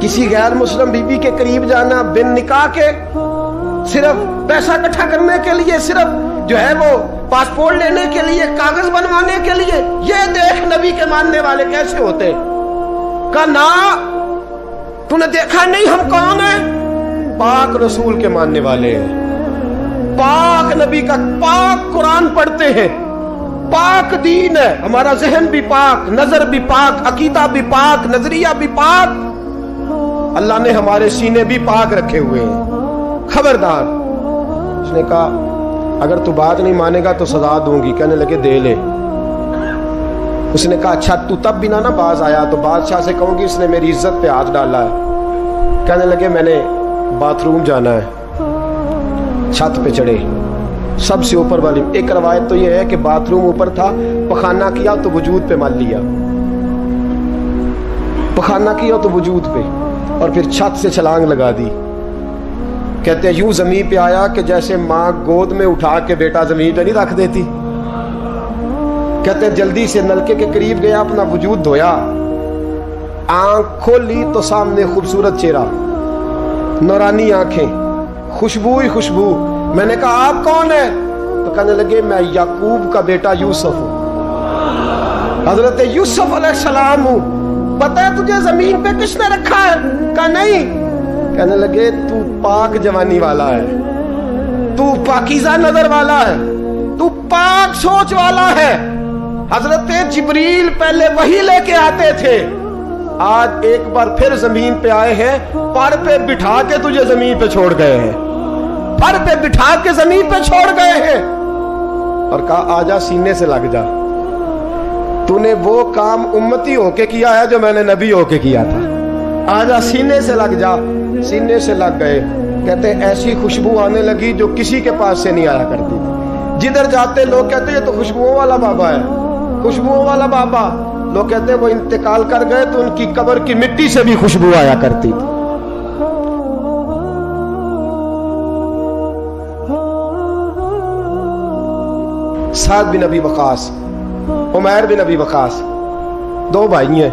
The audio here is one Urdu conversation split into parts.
کسی غیر مسلم بیوی کے قریب جانا بن نکاح کے، صرف پیسہ اکٹھا کرنے کے لیے، صرف جو ہے وہ پاسپورٹ لینے کے لیے، کاغذ بنوانے کے لیے، یہ دیکھ نبی کے ماننے والے کیسے ہوتے۔ کہا نا، تو نے دیکھا نہیں ہم کون ہیں؟ پاک رسول کے ماننے والے ہیں، پاک نبی کا پاک قرآن پڑھتے ہیں، پاک دین ہے، ہمارا ذہن بھی پاک، نظر بھی پاک، عقیدہ بھی پاک، نظریہ بھی پاک، اللہ نے ہمارے سینے بھی پاک رکھے ہوئے ہیں۔ خبردار۔ اس نے کہا اگر تو بات نہیں مانے گا تو سزا دوں گی۔ کہنے لگے دے لے۔ اس نے کہا اچھا تو تب بھی نہ باز آیا تو بادشاہ سے کہوں گی اس نے میری عزت پہ ہاتھ ڈالا ہے۔ کہنے لگے میں نے باتھ روم جانا ہے۔ چھت پہ چڑھے، سب سے اوپر والی۔ ایک روایت تو یہ ہے کہ باتھ روم اوپر تھا، پخانہ کیا تو وجود پہ مال لیا، پخانہ کیا تو وجود پہ، اور پھر چھت سے چھلانگ لگا دی۔ کہتے ہیں یوں زمین پہ آیا کہ جیسے ماں گود میں اٹھا کے بیٹا زمین پہ نہیں رکھ دیتی۔ کہتے ہیں جلدی سے نلکے کے قریب گیا، اپنا وجود دھویا، آنکھ کھولی تو سامنے خوبصورت چہرہ، نورانی آنکھیں، خوشبو ہی خوشبو۔ میں نے کہا آپ کون ہیں؟ تو کہنے لگے میں یعقوب کا بیٹا یوسف ہوں، حضرت یوسف علیہ السلام ہوں۔ پتہ ہے تجھے زمین پہ کس نے رکھا ہے؟ کہا نہیں۔ کہنے لگے تو پاک جوانی والا ہے، تو پاکیزہ نظر والا ہے، تو پاک سوچ والا ہے۔ حضرت جبریل پہلے وہی لے کے آتے تھے، آج ایک بار پھر زمین پہ آئے ہیں، پر پہ بٹھا کے تجھے زمین پہ چھوڑ گئے ہیں، پر پہ بٹھا کے زمین پہ چھوڑ گئے ہیں، اور کہا آجا سینے سے لگ جا، تو نے وہ کام امتی ہو کے کیا ہے جو میں نے نبی ہو کے کیا تھا، آجا سینے سے لگ جا۔ سینے سے لگ گئے۔ کہتے ہیں ایسی خوشبو آنے لگی جو کسی کے پاس سے نہیں آیا کرتی تھی۔ جدھر جاتے لوگ کہتے یہ تو خوشبوؤں والا بابا ہے، خوشبوؤں والا بابا۔ لوگ کہتے ہیں وہ انتقال کر گئے تو ان کی قبر کی مٹی سے بھی خوشبو آیا کرتی تھی۔ سعد بن ابی وقاص، عمیر بن ابی وقاص، دو بھائی ہیں،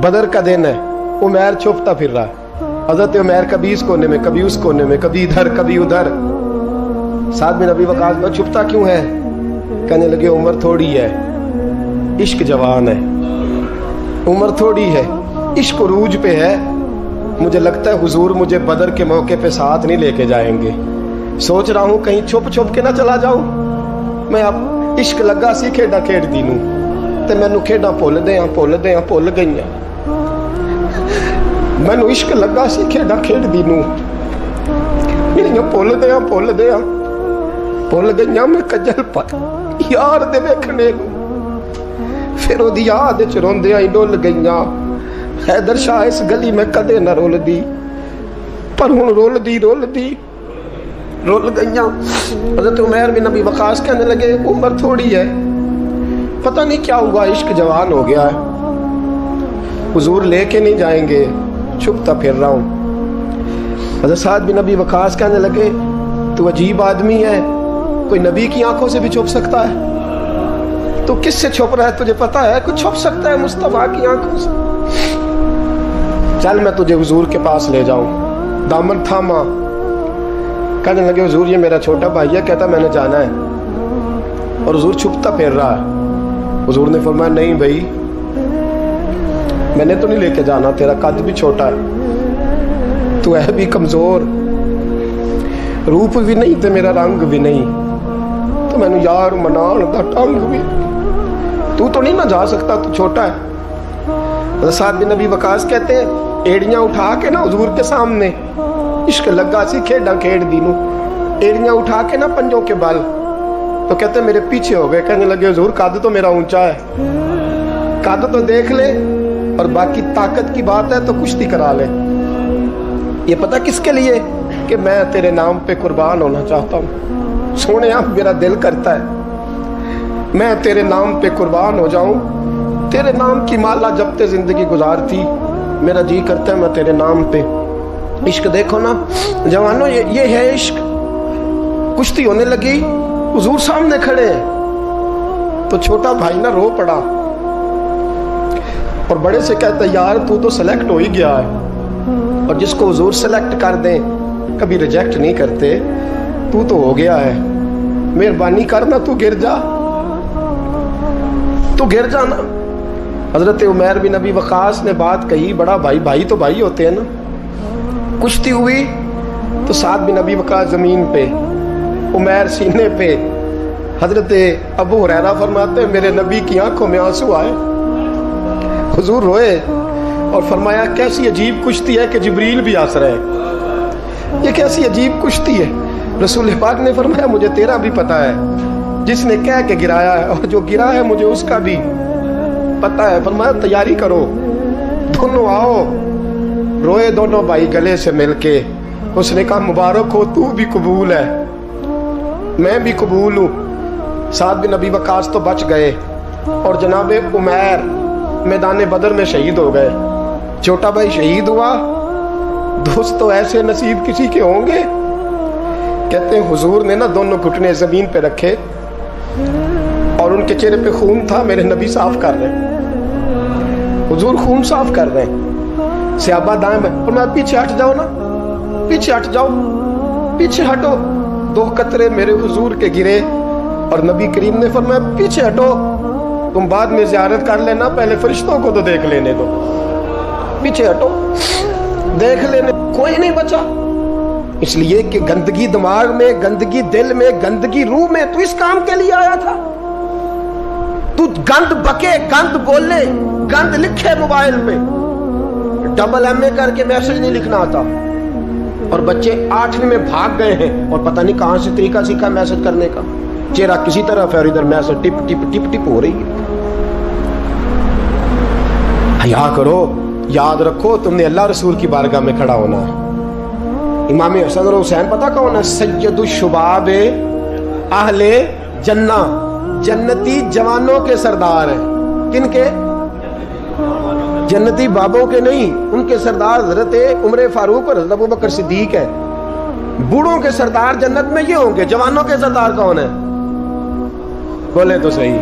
بدر کا دن ہے، عمیر چھپتا پھر رہا ہے۔ حضرت عمیر کبھی اس کونے میں، کبھی اس کونے میں، کبھی ادھر کبھی ادھر۔ سعد بن ابی وقاص میں چھپتا کیوں ہے؟ کہنے لگے عمر تھوڑی ہے، عشق جوان ہے، عمر تھوڑی ہے، عشق عروج پہ ہے، مجھے لگتا ہے حضور مجھے بدر کے موقع پہ ساتھ نہیں لے کے جائیں گے، سوچ رہا ہوں کہیں چھپ چھپ کے نہ چلا جاؤں۔ میں اب عشق لگا سی کھیڈا کھیڈ دی نوں تے مینوں کھیڈا بھول گئیاں، مینوں عشق لگا سی کھیڈا کھیڈ دی نوں میریاں بھول گئیاں، میں کجل پا یار دے ویکھنے نوں، پھر او دی یاد وچ روندیاں ہی ڈول گئیاں۔ حیدر شاہ اس گلی میں کدے نہ رول دی، پر ہن رول گئیاں۔ حضرت عمیر بن ابی وقاص کہنے لگے عمر تھوڑی ہے، پتہ نہیں کیا ہوا، عشق جوان ہو گیا ہے، حضور لے کے نہیں جائیں گے، چھپتا پھر رہا ہوں۔ حضرت سعد بن ابی وقاص کہنے لگے تو عجیب آدمی ہے، کوئی نبی کی آنکھوں سے بھی چھپ سکتا ہے، تو کس سے چھپ رہا ہے تجھے پتہ ہے؟ کوئی چھپ سکتا ہے مصطفیٰ کی آنکھوں سے؟ چل میں تجھے حضور کے پاس لے جاؤں۔ دامن تھاما، کہنے لگے حضور یہ میرا چھوٹا بھائی ہے، کہتا میں نے جانا ہے، اور حضور چھپتا پھر رہا ہے۔ حضور نے فرمایا نہیں بھائی، میں نے تو نہیں لے کے جانا، تیرا قد بھی چھوٹا ہے، تو ہے بھی کمزور، روپ بھی نہیں تے میرا رنگ بھی نہیں، تو میں نے یار منان دا ٹنگ بھی، تو نہیں نہ جا سکتا، تو چھوٹا ہے۔ سعد بن ابی وقاص کہتے ہیں ایڑیاں اٹھا کے نا حضور کے سامنے، عشق لگا سی کھیڈا کھیڈ دی نوں، ایڑیاں اٹھا کے نا پنجوں کے بل، تو کہتے ہیں میرے پیچھے ہو گئے۔ کہنے لگے حضور قد تو میرا اونچا ہے، قد تو دیکھ لے، اور باقی طاقت کی بات ہے تو کشتی کرا لے۔ یہ پتہ کس کے لیے؟ کہ میں تیرے نام پہ قربان ہونا چاہتا ہوں، سونے آپ میرا دل کرتا ہے میں تیرے نام پہ قربان ہو جاؤں، تیرے نام کی مالا جپتے زندگی گزارتی، میرا جی کرتا ہے میں تیرے نام پہ۔ عشق دیکھو نا جوانوں، یہ ہے عشق۔ کشتی ہونے لگی، حضور سامنے کھڑے ہیں، تو چھوٹا بھائی نہ رو پڑا، اور بڑے سے کہتا ہے یار تو سلیکٹ ہو ہی گیا ہے، اور جس کو حضور سلیکٹ کر دیں کبھی ریجیکٹ نہیں کرتے. تو ہو گیا ہے, مہربانی کرنا تو گر جا, تو گر جانا. حضرت عمیر بن ابی وقاص نے بات کہی, بڑا بھائی, بھائی تو بھائی ہوتے ہیں نا. کشتی ہوئی تو سعد بن ابی وقاص زمین پہ, عمیر سینے پہ. حضرت ابو ہریرہ فرماتے ہیں میرے نبی کی آنکھوں میں آنسو آئے. حضور روئے اور فرمایا کیسی عجیب کشتی ہے کہ جبریل بھی ہنس رہے ہیں, یہ کیسی عجیب کشتی ہے. رسول پاک نے فرمایا مجھے تیرا بھی پتا ہے, جس نے کہہ کے گرایا ہے اور جو گرا ہے مجھے اس کا بھی پتا ہے. فرمایا تیاری کرو, دونوں آؤ. روئے دونوں بھائی گلے سے مل کے. اس نے کہا مبارک ہو, تو بھی قبول ہے, میں بھی قبول ہوں. سعد بن ابی وقاص تو بچ گئے اور جناب عمیر میدان بدر میں شہید ہو گئے. چھوٹا بھائی شہید ہوا. دوست تو ایسے نصیب کسی کے ہوں گے. کہتے ہیں حضور نے نا دونوں گھٹنے زمین پہ رکھے اور ان کے چہرے پہ خون تھا. میرے نبی صاف کر رہے ہیں, حضور خون صاف کر رہے ہیں. صحابہ دائیں میں, اور میں پیچھے ہٹ جاؤ نا, پیچھے ہٹ جاؤ, پیچھے ہٹو. 2 قطرے میرے حضور کے گرے اور نبی کریم نے فرمایا پیچھے ہٹو, تم بعد میں زیارت کر لینا, پہلے فرشتوں کو تو دیکھ لینے دو. پیچھے ہٹو, دیکھ لینے. کوئی نہیں بچا, اس لیے کہ گندگی دماغ میں, گندگی دل میں, گندگی روح میں. تو اس کام کے لیے آیا تھا. تو گند بکے, گند بولے, گند لکھے موبائل پہ, ڈبل ایم اے کر کے میسج نہیں لکھنا آتا. اور بچے 8ویں میں بھاگ گئے ہیں اور پتہ نہیں کہاں سے طریقہ سیکھا میسج کرنے کا. چہرہ کسی طرف ہے اور ادھر میسج ٹپ ٹپ ٹپ ٹپ ہو رہی ہے. حیا کرو, یاد رکھو تم نے اللہ رسول کی بارگاہ میں کھڑا ہونا ہے. امام حسن اور حسین پتہ کون ہے؟ سید الشباب اہل جنہ, جنتی جوانوں کے سردار ہیں. کن کے؟ جنتی بابوں کے نہیں, ان کے سردار حضرت عمر فاروق اور حضرت ابوبکر صدیق ہے. بوڑھوں کے سردار جنت میں یہ ہوں گے. جوانوں کے سردار کون ہے؟ بولے تو صحیح.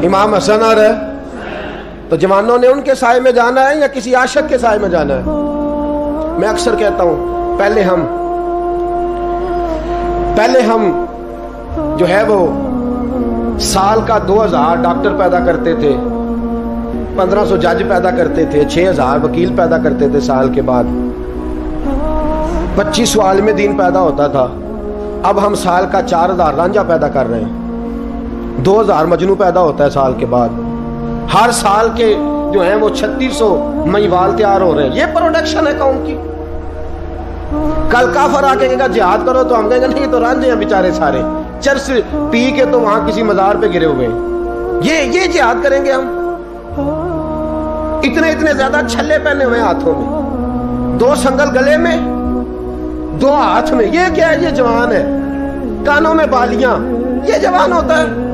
امام حسن اور ہے تو جوانوں نے ان کے سائے میں جانا ہے یا کسی عاشق کے سائے میں جانا ہے؟ میں اکثر کہتا ہوں پہلے ہم جو ہے وہ سال کا 2000 ڈاکٹر پیدا کرتے تھے, 1500 جج پیدا کرتے تھے, 6000 وکیل پیدا کرتے تھے. سال کے بعد 2500 عالم دین پیدا ہوتا تھا. اب ہم سال کا 4000 رانجھا پیدا کر رہے ہیں, 2000 مجنو پیدا ہوتا ہے سال کے بعد. ہر سال کے جو ہیں وہ 3600 مہیوال تیار ہو رہے ہیں. یہ پروڈکشن ہے قوم کی. کل کافر آ کے کہے گا جہاد کرو تو ہم کہیں گے نہیں, تو رانجھے ہیں بیچارے سارے, چرس پی کے تو وہاں کسی مزار پہ گرے ہوئے ہیں. یہ جہاد کریں گے ہم؟ اتنے زیادہ چھلے پہنے ہوئے ہاتھوں میں, 2 سنگل گلے میں, 2 ہاتھ میں. یہ کیا ہے؟ یہ جوان ہے. کانوں میں بالیاں, یہ جوان ہوتا ہے؟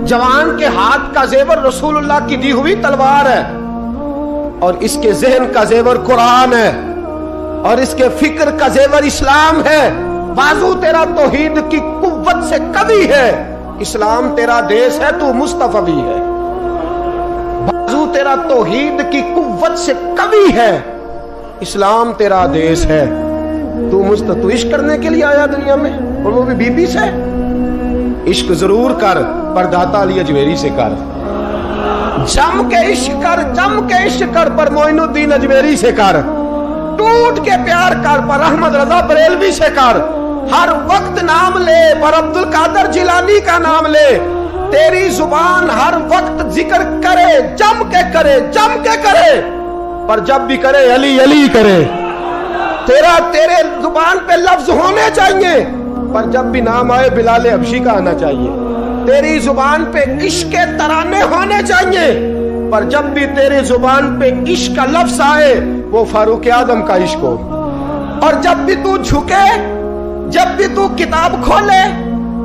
جوان کے ہاتھ کا زیور رسول اللہ کی دی ہوئی تلوار ہے, اور اس کے ذہن کا زیور قرآن ہے, اور اس کے فکر کا زیور اسلام ہے. بازو تیرا توحید کی قوت سے قوی ہے, اسلام تیرا دیس ہے, تو مصطفی ہے. بازو تیرا توحید کی قوت سے قوی ہے, اسلام تیرا دیس ہے, تو عشق کرنے کے لیے آیا دنیا میں, اور وہ بھی بی بی سے. عشق ضرور کر, پر داتا علی اجمیری سے کر. جم کے عشق کر, جم کے عشق کر, پر معین الدین اجمیری سے کر. ٹوٹ کے پیار کر, پر احمد رضا بریلوی سے کر. ہر وقت نام لے, پر عبد القادر جیلانی کا نام لے. تیری زبان ہر وقت ذکر کرے, جم کے کرے, جم کے کرے, پر جب بھی کرے علی علی کرے. تیرے زبان پہ لفظ ہونے چاہیے, پر جب بھی نام آئے بلال حبشی کا آنا چاہیے. تیری زبان پہ عشق کے ترانے ہونے چاہیے, پر جب بھی تیرے زبان پہ عشق کا لفظ آئے وہ فاروق اعظم کا عشق ہو. اور جب بھی تو جھکے, جب بھی تو کتاب کھولے,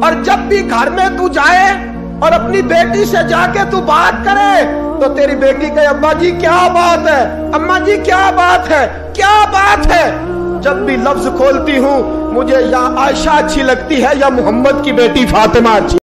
اور جب بھی گھر میں تو جائے اور اپنی بیٹی سے جا کے تو بات کرے, تو تیری بیٹی کہے ابا جی کیا بات ہے, اماں جی کیا بات ہے, کیا بات ہے. جب بھی لفظ کھولتی ہوں مجھے یا عائشہ اچھی لگتی ہے یا محمد کی بیٹی فاطمہ اچھی.